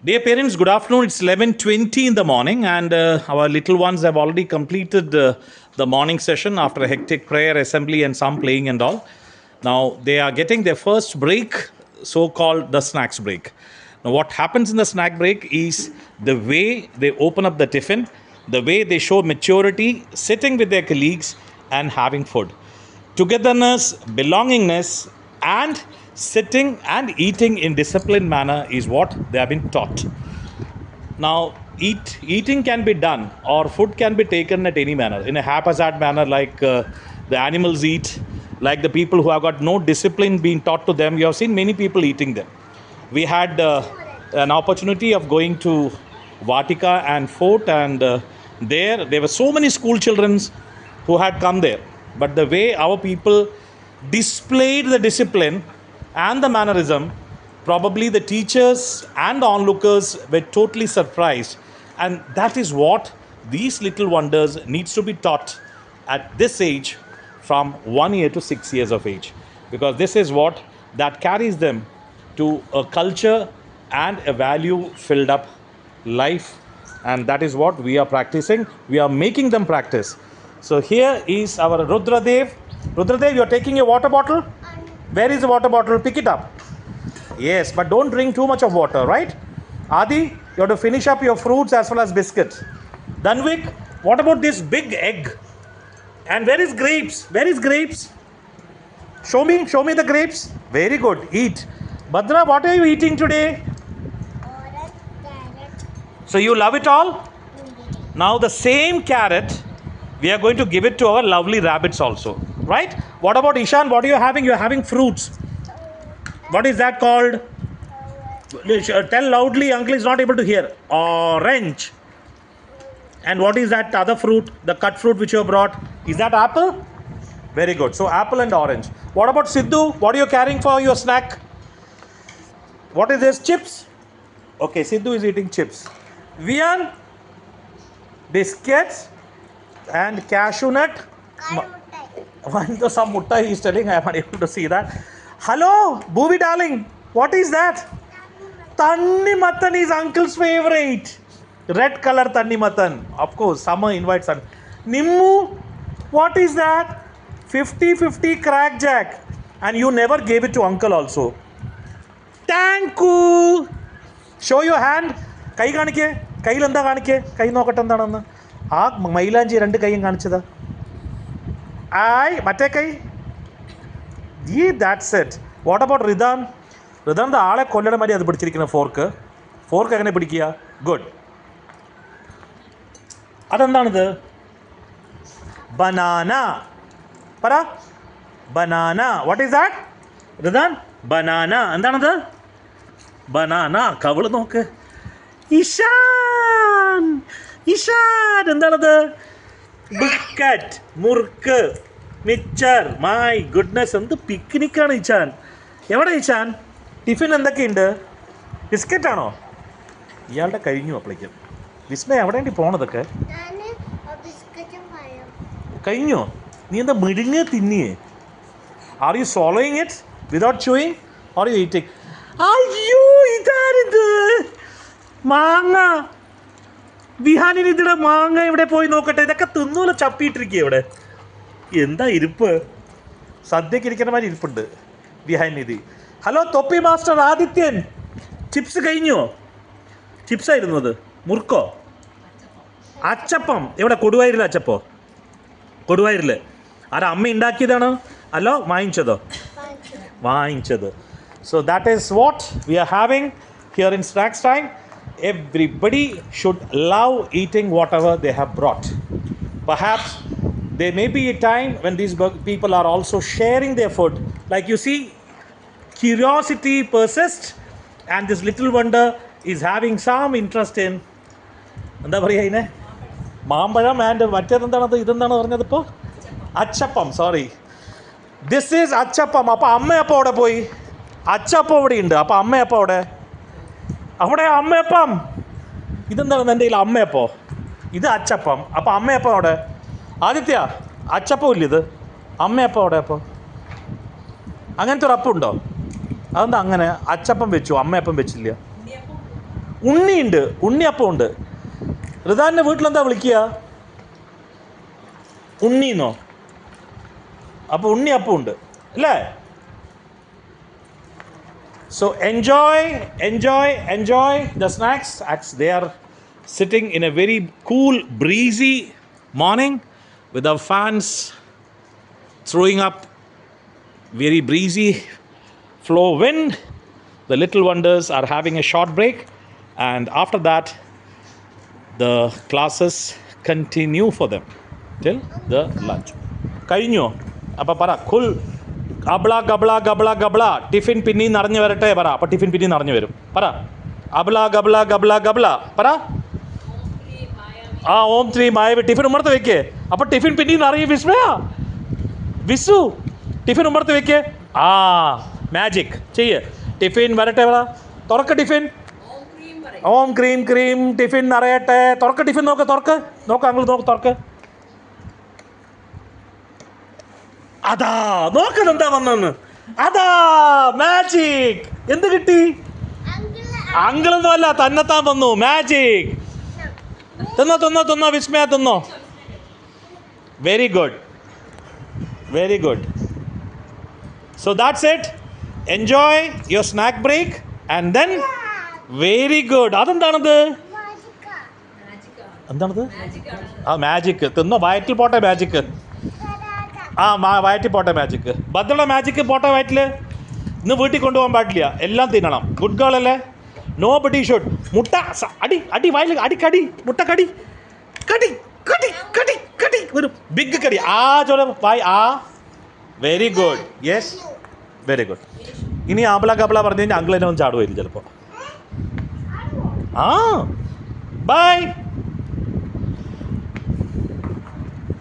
Dear parents, good afternoon. It's 11:20 in the morning, and our little ones have already completed the morning session after a hectic prayer, assembly, and some playing and all. Now they are getting their first break, so-called the snacks break. Now, what happens in the snack break is the way they open up the tiffin, the way they show maturity, sitting with their colleagues and having food. Togetherness, belongingness, and sitting and eating in disciplined manner is what they have been taught. Now, eating can be done, or food can be taken at any manner, in a haphazard manner, like the animals eat, like the people who have got no discipline being taught to them. You have seen many people eating them. We had an opportunity of going to Vatika and Fort, and there were so many school children who had come there. But the way our people displayed the discipline and the mannerism, probably the teachers and the onlookers were totally surprised. And that is what these little wonders needs to be taught at this age, from 1 year to 6 years of age, because this is what that carries them to a culture and a value filled up life. And that is what we are practicing. We are making them practice. So here is our Rudradev. Rudradev, you are taking a water bottle. Where is the water bottle? Pick it up. Yes, but don't drink too much of water, right? Adi, you have to finish up your fruits as well as biscuits. Danvik, what about this big egg? And where is grapes? Where is grapes? Show me the grapes. Very good. Eat. Bhadra, what are you eating today? Orange, carrot. So you love it all? Now the same carrot, we are going to give it to our lovely rabbits also, right? What about Ishan? What are you having? You are having fruits. What is that called? Tell loudly, uncle is not able to hear. Orange. And what is that other fruit? The cut fruit which you have brought. Is that apple? Very good. So apple and orange. What about Sidhu? What are you carrying for your snack? What is this? Chips? Okay, Sidhu is eating chips. Vian? Biscuits and cashew nut. One to some mutta he is telling. I am unable to see that. Hello, Booby darling. What is that? Tanni Matan is uncle's favorite. Red color Tanni Matan. Of course, summer invites sun. Nimmu, what is that? 50-50 crack jack. And you never gave it to uncle also. Tanku. Show your hand. Kai kanike. Kai landa kanike. Kai nokatandananna. Ah, Mailanji rendu kaiyum kanichada. I, mate kai. Yeah, that's it. What about Ridan? Ridan, the aale kollada mari adu pidichirikkunna fork. Fork egane pidikkiya? Good. Adendanadu? Banana. Para? Banana. What is that? Ridan? Banana. Endanadu? Banana. Kavalu nokku. Ishan. Ishan. Endanadu? Biscuit. Murk. Mixture. My goodness. And the picnic ആണ് ഇച്ചാൻ. എവിടെ Ichan? Tiffin എന്തൊക്കെയുണ്ട്? Biscuit ആണോ? ഇയാളുടെ കഴിഞ്ഞു അപ്പോഴേക്കും. വിസ്മയ എവിടെ വേണ്ടി പോണതൊക്കെ? കഴിഞ്ഞോ? നീ എന്താ മിഴുങ്ങ് തിന്നിയേ? Are you swallowing it without chewing or you eating? അയ്യോ, ഇതാരിത്? മാങ്ങ. വിഹാനിന് ഇതിടെ മാങ്ങ ഇവിടെ പോയി നോക്കട്ടെ. ഇതൊക്കെ തിന്നൂല, ചപ്പിയിട്ടിരിക്കുക ഇവിടെ. എന്താ ഇരിപ്പ്? സദ്യക്ക് ഇരിക്കുന്ന മാതിരി ഇരിപ്പുണ്ട് വിഹാനിധി. ഹലോ തൊപ്പി മാസ്റ്റർ ആദിത്യൻ, ചിപ്സ് കഴിഞ്ഞോ? ചിപ്സ് ആയിരുന്നു അത്? മുറുക്കോ? അച്ചപ്പം എവിടെ? കൊടുവായൂരിൽ അച്ചപ്പോ? കൊടുവായൂരിൽ ആരാ? അമ്മ ഉണ്ടാക്കിയതാണോ അല്ലോ വാങ്ങിച്ചതോ? വാങ്ങിച്ചത്. So that is what we are having here in snacks time. Everybody should love eating whatever they have brought. Perhaps there may be a time when these people are also sharing their food. Like you see, curiosity persists, and this little wonder is having some interest in. എന്താ പറയുക ഇതിനെ? മാമ്പഴം and മറ്റേതെന്താണത്? ഇതെന്താണ് പറഞ്ഞതിപ്പോൾ? അച്ചപ്പം. Sorry, this is അച്ചപ്പം. അപ്പോൾ അമ്മയപ്പം അവിടെ പോയി. അച്ചപ്പം ഇവിടെ ഉണ്ട്. അപ്പോൾ അമ്മയപ്പം അവിടെ അമ്മയപ്പം. ഇതെന്താണ് എൻ്റെ കയ്യിൽ? അമ്മയപ്പോ. ഇത് അച്ചപ്പം. അപ്പോൾ അമ്മയപ്പം അവിടെ. ആദിത്യ, അച്ചപ്പം ഇല്ല ഇത്? അമ്മയപ്പം അവിടെ. അപ്പോൾ അങ്ങനത്തെ ഒരു അപ്പം ഉണ്ടോ? അതെന്താ അങ്ങനെ? അച്ചപ്പം വെച്ചു, അമ്മയപ്പം വെച്ചില്ല. ഉണ്ണിയുണ്ട്, ഉണ്ണിയപ്പം ഉണ്ട്. ഋതാൻ്റെ വീട്ടിലെന്താ വിളിക്കുക? ഉണ്ണിന്നോ? അപ്പോൾ ഉണ്ണിയപ്പം ഉണ്ട് അല്ലേ? So enjoy the snacks as they are sitting in a very cool, breezy morning with our fans throwing up very breezy flow wind. The little wonders are having a short break, and after that the classes continue for them till the lunch. കഴിഞ്ഞോ? അപ്പോൾ പറ കുൽ അബ്ല ഗബ്ല ഗബ്ല ഗബ്ല tiffin പിന്നി നിറഞ്ഞു വരട്ടെ പറ. അപ്പോൾ tiffin പിന്നി നിറഞ്ഞു വരും. പറ അബ്ല ഗബ്ല ഗബ്ല ഗബ്ല പറ. ആ ഓം ശ്രീ മായവി ടിഫിൻ ഉമ്മർത്ത് വെക്കേ. അപ്പോൾ ടിഫിൻ പിന്നി നിറയും. വിസ്മയ വിസു ടിഫിൻ ഉമ്മർത്ത് വെക്കേ. ആ മാജിക് ചെയ്യ്. ടിഫിൻ വരട്ടെ പറ. തുറക്ക് ടിഫിൻ. ഓം ക്രീം ക്രീം ടിഫിൻ നിറയട്ടെ. തുറക്ക് ടിഫിൻ. തുറക്ക് അങ്ങൾ തുറക്ക്. അതാ നോക്കുന്നെന്താ വന്നെന്ന്. അതാ മാജിക്. എന്ത് കിട്ടി? അങ്കിളൊന്നും അല്ല, തന്നെത്താൻ വന്നു മാജിക്. തിന്നോ വിസ്മയ തിന്നോ. Very good. So that's it. Enjoy your snack break and then very good. അതെന്താണത്? എന്താണത്? ആ മാജിക് തിന്നോ. വയറ്റിൽ പോട്ടെ മാജിക്. ആ വയറ്റിൽ പോട്ടെ മാജിക്ക്. ഭദ്രയുടെ മാജിക്ക് പോട്ടെ വയറ്റിൽ. ഇന്ന് വീട്ടിൽ കൊണ്ടുപോകാൻ പാടില്ല, എല്ലാം തിന്നണം. ഗുഡ് ഗേൾ അല്ലേ? Nobody should. മുട്ട അടി വയലിൽ അടിക്കടി. മുട്ട കടി ഒരു ബിഗ് കടി. ആ ചോല വായ്. ആ very good. Yes very good. ഇനി ആബല കബല പറഞ്ഞു കഴിഞ്ഞാൽ അങ്കിൾ എന്നെ ഒന്ന് ചാടുമായിരിക്കും ചിലപ്പോൾ. ആ ബൈ.